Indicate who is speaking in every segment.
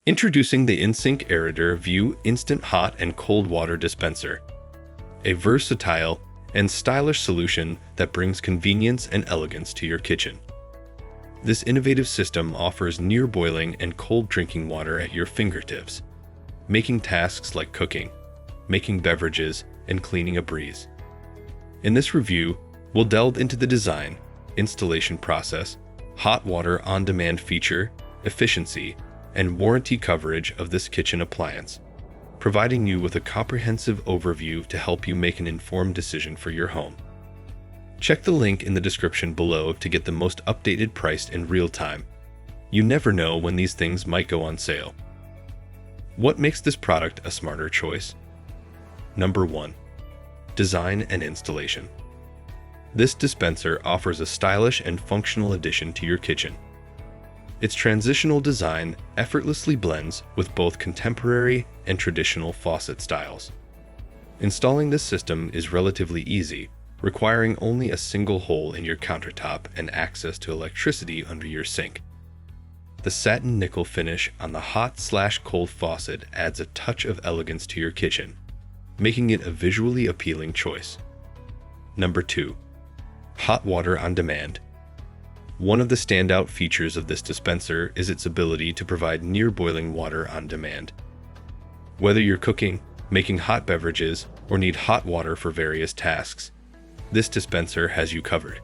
Speaker 1: Introducing the InSinkErator View Instant Hot and Cold Water Dispenser, a versatile and stylish solution that brings convenience and elegance to your kitchen. This innovative system offers near boiling and cold drinking water at your fingertips, making tasks like cooking, making beverages, and cleaning a breeze. In this review, we'll delve into the design, installation process, hot water on-demand feature, efficiency, and warranty coverage of this kitchen appliance, providing you with a comprehensive overview to help you make an informed decision for your home. Check the link in the description below to get the most updated price in real time. You never know when these things might go on sale. What makes this product a smarter choice? Number 1. Design and installation. This dispenser offers a stylish and functional addition to your kitchen. Its transitional design effortlessly blends with both contemporary and traditional faucet styles. Installing this system is relatively easy, requiring only a single hole in your countertop and access to electricity under your sink. The satin nickel finish on the hot/cold faucet adds a touch of elegance to your kitchen, making it a visually appealing choice. Number 2. Hot water on demand. One of the standout features of this dispenser is its ability to provide near boiling water on demand. Whether you're cooking, making hot beverages, or need hot water for various tasks, this dispenser has you covered.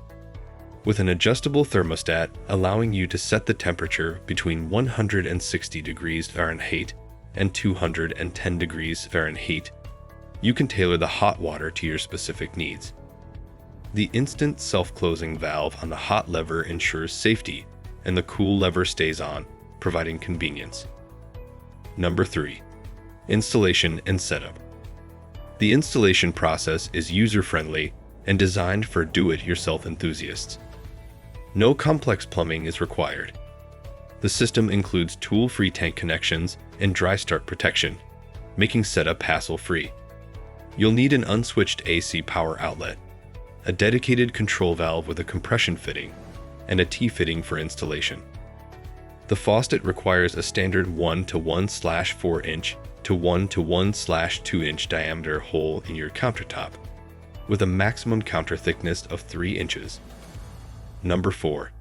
Speaker 1: With an adjustable thermostat allowing you to set the temperature between 160 degrees Fahrenheit and 210 degrees Fahrenheit, you can tailor the hot water to your specific needs. The instant self-closing valve on the hot lever ensures safety, and the cool lever stays on, providing convenience. Number 3. Installation and setup. The installation process is user-friendly and designed for do-it-yourself enthusiasts. No complex plumbing is required. The system includes tool-free tank connections and dry start protection, making setup hassle-free. You'll need an unswitched AC power outlet, a dedicated control valve with a compression fitting, and a T-fitting for installation. The faucet requires a standard 1-to-1/4 inch to 1-to-1/2 inch diameter hole in your countertop, with a maximum counter thickness of 3 inches. Number 4.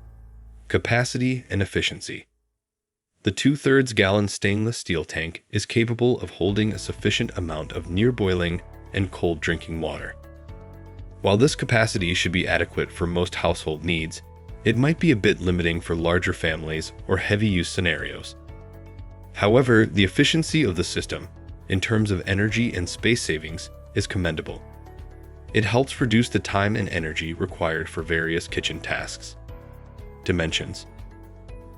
Speaker 1: Capacity and efficiency. The 2/3 gallon stainless steel tank is capable of holding a sufficient amount of near boiling and cold drinking water. While this capacity should be adequate for most household needs, it might be a bit limiting for larger families or heavy use scenarios. However, the efficiency of the system, in terms of energy and space savings, is commendable. It helps reduce the time and energy required for various kitchen tasks. Dimensions.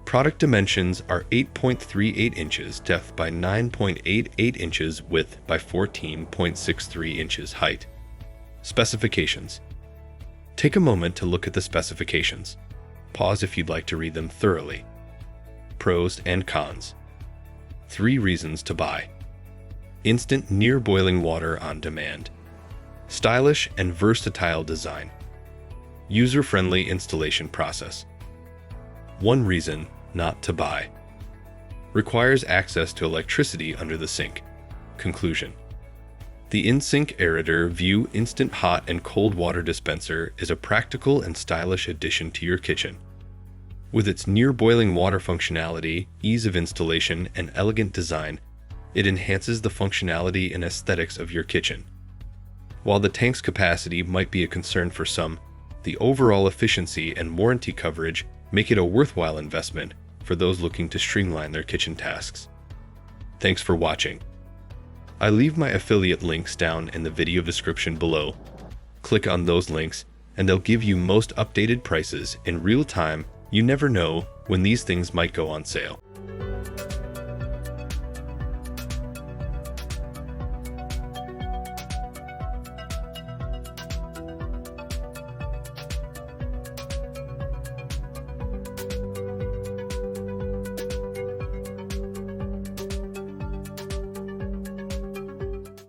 Speaker 1: Product dimensions are 8.38 inches depth by 9.88 inches width by 14.63 inches height. Specifications. Take a moment to look at the specifications. Pause if you'd like to read them thoroughly. Pros and cons. 3 reasons to buy. Instant near boiling water on demand. Stylish and versatile design. User-friendly installation process. 1 reason not to buy. Requires access to electricity under the sink. Conclusion. The InSinkErator View Instant Hot and Cold Water Dispenser is a practical and stylish addition to your kitchen. With its near boiling water functionality, ease of installation, and elegant design, it enhances the functionality and aesthetics of your kitchen. While the tank's capacity might be a concern for some, the overall efficiency and warranty coverage make it a worthwhile investment for those looking to streamline their kitchen tasks. Thanks for watching. I leave my affiliate links down in the video description below. Click on those links and they'll give you most updated prices in real time. You never know when these things might go on sale.